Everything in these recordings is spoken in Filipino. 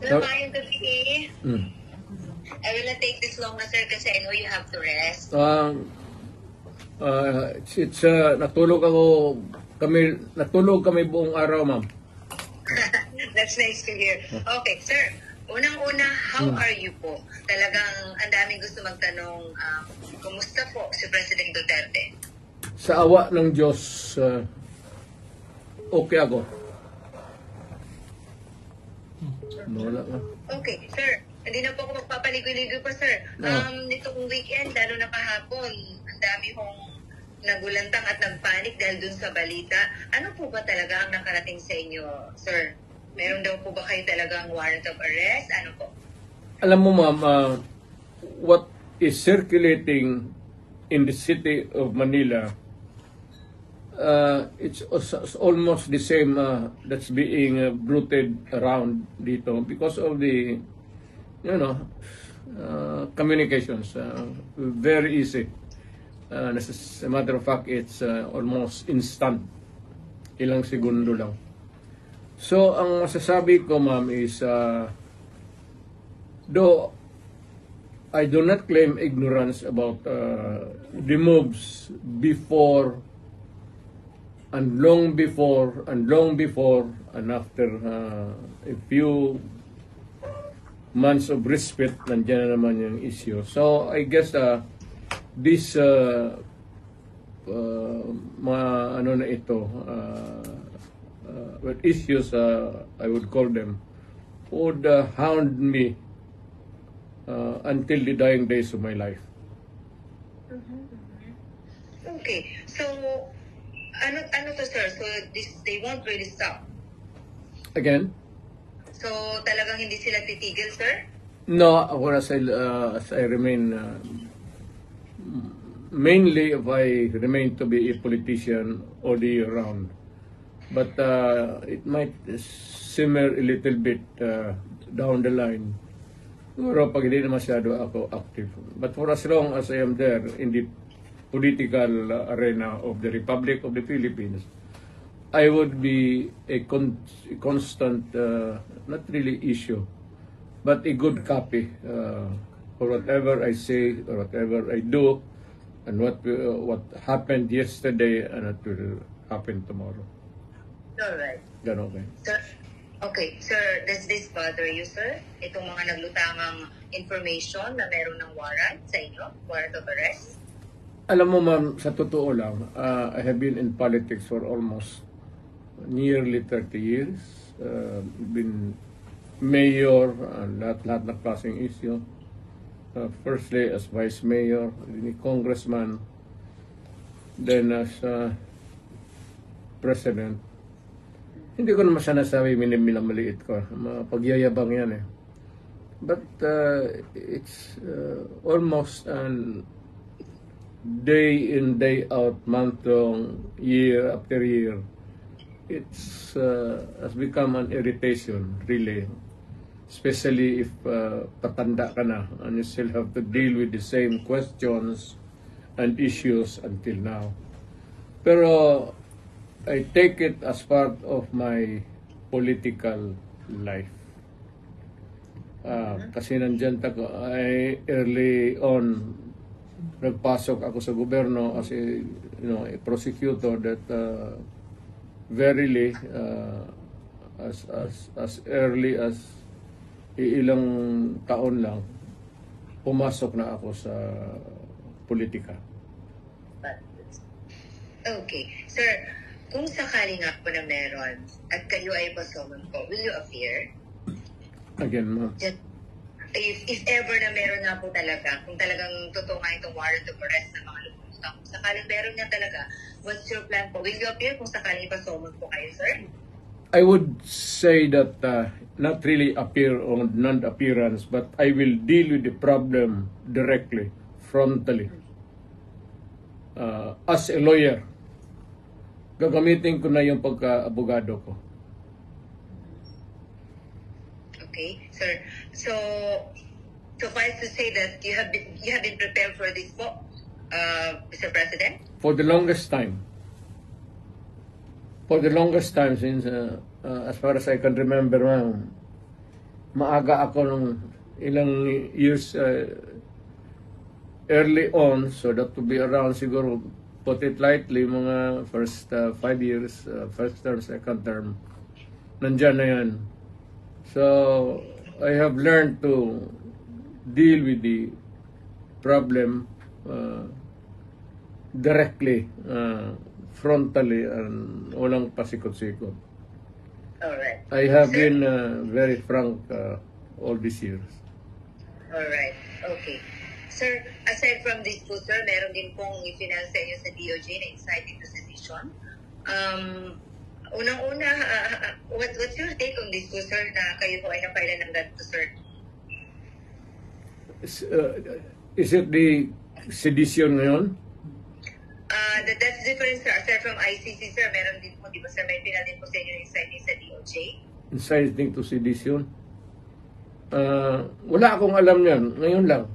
So, Maayong gabi. I will not take this long na sir kasi I know you have to rest. natulog kami buong araw, ma'am. That's nice to hear. Okay, sir. Unang-una, how are you po? Talagang ang daming gusto magtanong, kumusta po si President Duterte? Sa awa ng Diyos, okay ako. Wala nga. Okay, sir. Hindi na po ako magpapaligoy-ligoy pa, sir. Nitong weekend, lalo na kahapon, ang dami hong nagulantang at nagpanik dahil dun sa balita. Ano po ba talaga ang nakarating sa inyo, sir? Meron daw po ba kayo talagang warrant of arrest? Ano po? Alam mo, ma'am, what is circulating in the city of Manila, it's almost the same that's being bruited around dito because of the, communications. Very easy. As a matter of fact, it's almost instant. Ilang segundo lang. So, ang masasabi ko, ma'am, is though I do not claim ignorance about the moves before and long before and after a few months of respite, nandiyan na naman yung issue. So, I guess this issues, I would call them, would hound me until the dying days of my life. Okay. So, ano to, sir? So, they won't really stop? Again? So, talagang hindi sila titigil, sir? No, as I remain, mainly if I remain to be a politician all the year round. But it might simmer a little bit down the line. Siguro pag hindi na masyado ako active. But for as long as I am there in the political arena of the Republic of the Philippines, I would be a constant, not really issue, but a good copy for whatever I say or whatever I do, and what happened yesterday and what will happen tomorrow. Alright. Ganon okay. Sir, okay, sir, does this bother you, sir? Itong mga naglutangang information na meron ng warrant sa inyo? Warrant of arrest? Alam mo, ma'am, sa totoo lang, I have been in politics for almost nearly 30 years. Been mayor, lahat na klaseng issue. Firstly as vice mayor, congressman, then as president. Hindi ko naman sinasabi minamaliit ko. Pagyayabang yan eh. But it's almost an day in, day out, month long, year after year. It's has become an irritation, really. Especially if patanda ka na and you still have to deal with the same questions and issues until now. Pero I take it as part of my political life. Kasi nandyan I early on nagpasok ako sa gobyerno as a prosecutor that verily as early as ilang taon lang pumasok na ako sa politika. Okay. Sir, kung sakali nga po na meron at kayo ay pasomon po, will you appear? Again, ma'am. If ever na meron nga po talaga, kung talagang totoo nga itong warrant of arrest ng mga lumutang, kung sakaling meron nga talaga, what's your plan po? Will you appear kung sakaling pasomon po kayo, sir? I would say that not really appear on non-appearance, but I will deal with the problem directly, frontally. As a lawyer, gagamitin ko na yung pagka-abogado ko. Okay, sir. So, suffice to say that you have been prepared for this po, Mr. President? For the longest time. For the longest time since, as far as I can remember, maaga ako nung ilang years early on, so that to be around siguro, put it lightly, mga first 5 years, first term, second term, nandyan na yan. So, I have learned to deal with the problem directly, frontally, and walang pasikot-sikot. Alright. I have been very frank all these years. Alright. Okay. Sir, aside from this po, sir, meron din pong i-finance sa inyo sa DOJ na inciting to sedition. Unang-una, what's your take on this po, sir, na kayo po ay napailan ng ganito, sir? Is it the sedition ngayon? That's different, sir. Aside from ICC, sir, meron din po, di ba, sir, may pinal din po sa inyo na inciting sa DOJ? Inciting to sedition? Wala akong alam yan. Ngayon lang.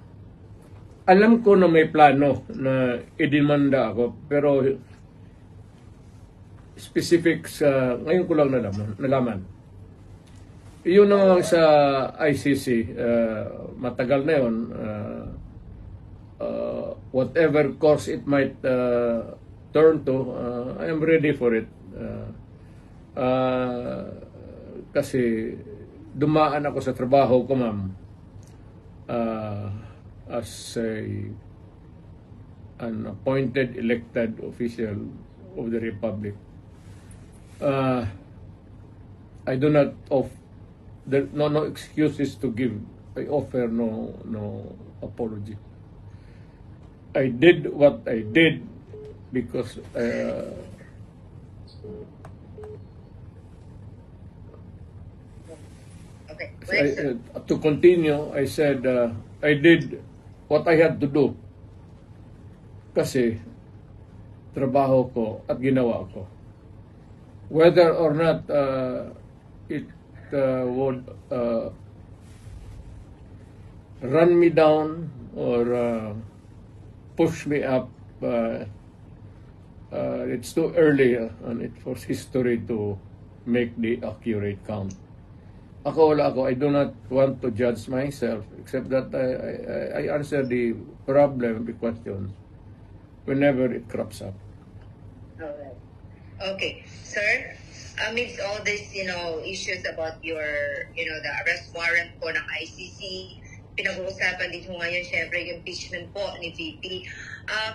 Alam ko na may plano na idemanda ako, pero specifics, ngayon ko lang nalaman. Yun naman sa ICC, matagal na yun. Whatever course it might turn to, I am ready for it. Kasi dumaan ako sa trabaho ko, ma'am, as an appointed elected official of the Republic. I do not there no excuses to give. I offer no apology. I did what I did because Okay. to continue, I said I did what I had to do kasi trabaho ko at ginawa ko. Whether or not it would run me down or push me up, it's too early and it for history to make the accurate count. I do not want to judge myself, except that I answer the problem, the questions, whenever it crops up. Alright. Okay. Sir, amidst all these, issues about your, the arrest warrant po ng ICC, pinag-uusapan din po ngayon, syempre, yung impeachment po ni VP.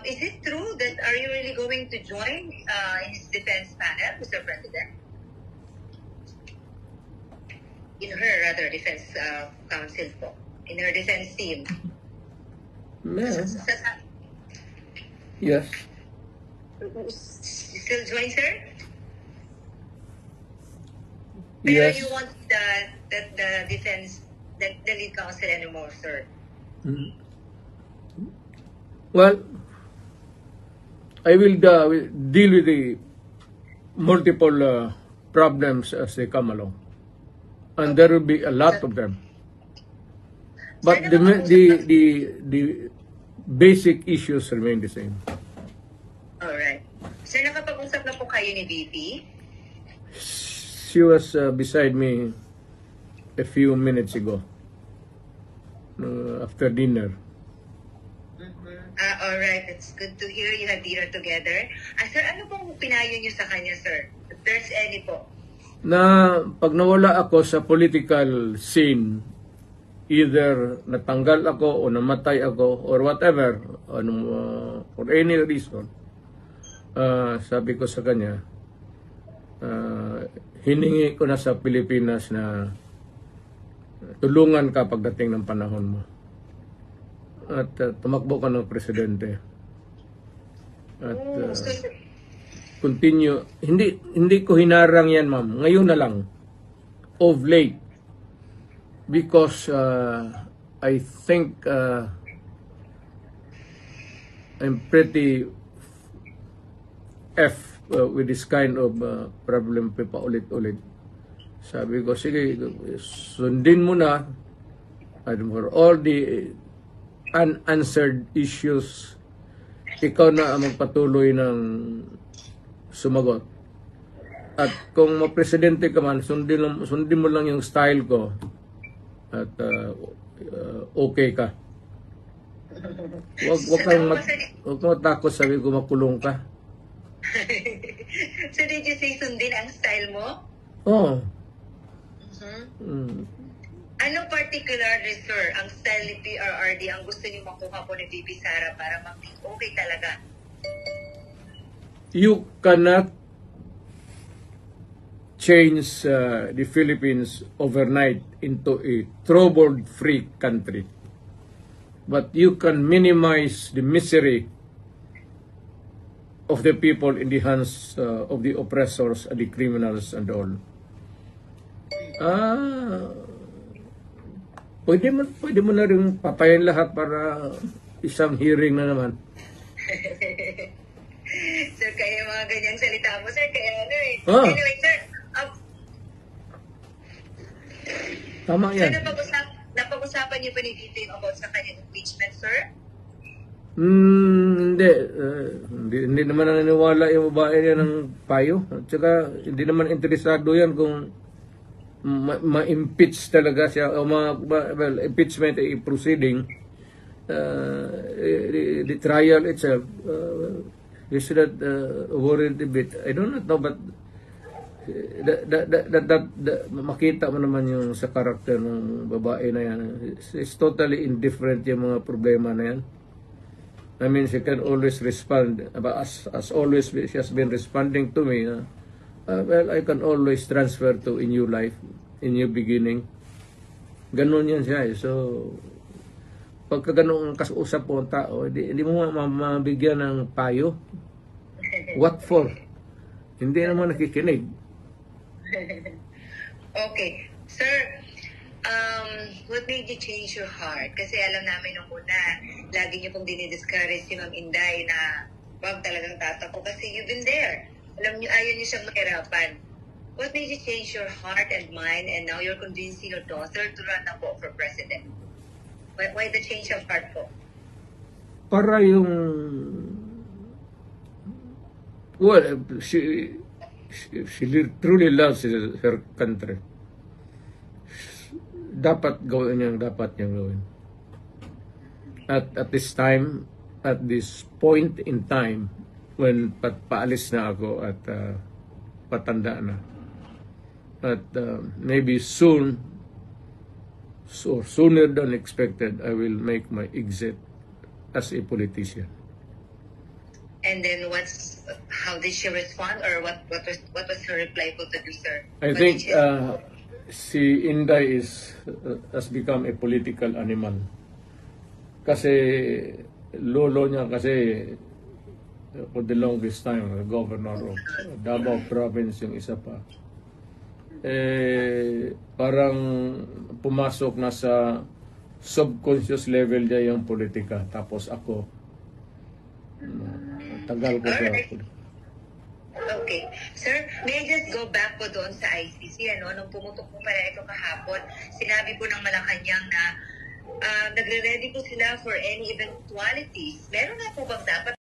Is it true that are you really going to join in his defense panel, Mr. President? In her, rather, defense counsel po. In her defense team. Yes. You still join, sir? Yes. Pero you want the defense, the lead counsel anymore, sir? Mm-hmm. Well, I will deal with the multiple problems as they come along. And there will be a lot of them. But the basic issues remain the same. Alright. Sir, nakapag-usap na po kayo ni VP? She was beside me a few minutes ago, after dinner. Alright, it's good to hear you have dinner together. Sir, ano pong pinayo niyo sa kanya, sir? If there's any po. Na pag nawala ako sa political scene, either natanggal ako o namatay ako or whatever, for any reason, sabi ko sa kanya, hiningi ko na sa Pilipinas na tulungan ka pagdating ng panahon mo. At tumakbo ka ng presidente. At continue. Hindi ko hinarang yan, ma'am. Ngayon na lang. Of late. Because I think I'm pretty with this kind of problem pa ulit-ulit. Sabi ko, sige, sundin mo na. And for all the unanswered issues, ikaw na ang magpatuloy ng sumagot. At kung mapresidente ka man, sundin mo lang yung style ko at okay ka. Wag kang matakot, sabi ko makulong ka. So did you say sundin ang style mo? Oo. Ano particularly, sir, ang style ni PRRD ang gusto niyo makuha po ni VP Sara para maging okay talaga? You cannot change the Philippines overnight into a trouble-free country. But you can minimize the misery of the people in the hands of the oppressors and the criminals and all. Pwede mo na rin patayin lahat para isang hearing na naman. Sir, kaya mga ganyang salita mo, sir, kaya ano eh. Ah. Anyway, sir, Tama sir, yan. napag-usapan niyo pa ni VP about sa kanyang impeachment, sir? Hindi. Hindi naman naniniwala yung babae niya ng payo. At saka, hindi naman interesado yan kung ma-impeach talaga siya o well, impeachment ay proceeding. The trial itself, you should not worry a bit. I don't know, but makita mo naman yung sa karakter ng babae na yan. It's totally indifferent yung mga problema na yan. I mean, she can always respond. As always, she has been responding to me. Well, I can always transfer to a new life, a new beginning. Ganon yan siya. So, pagka ganon ang kausap po ang tao, hindi mo mabigyan ng payo. What for? Hindi naman nakikinig. Okay. Sir, what made you change your heart? Kasi alam namin nung una, lagi niyo pong dinidiscourage si Ma'am Inday na wag talagang tatakbo kasi you've been there. Alam niyo, ayaw niyo siyang mahirapan. What made you change your heart and mind and now you're convincing your daughter to run na po for president? Why the change of heart po? Para yung... Well, she truly loves her country. Dapat gawin niyang gawin. At this time, at this point in time, when paalis na ako at patanda na, at maybe soon, so sooner than expected, I will make my exit as a politician. And then how did she respond, or what was her reply po to you, sir? I think si Inday has become a political animal. Kasi lolo niya for the longest time, governor of Davao Province yung isa pa. Parang pumasok na sa subconscious level niya yung politika. Tapos ako, tagal ko sa politika. Okay. Sir, may I just go back po doon sa ICC, nung pumutok po pala ito kahapon, sinabi po ng Malacanang na nagre-ready po sila for any eventualities. Meron nga po bang dapat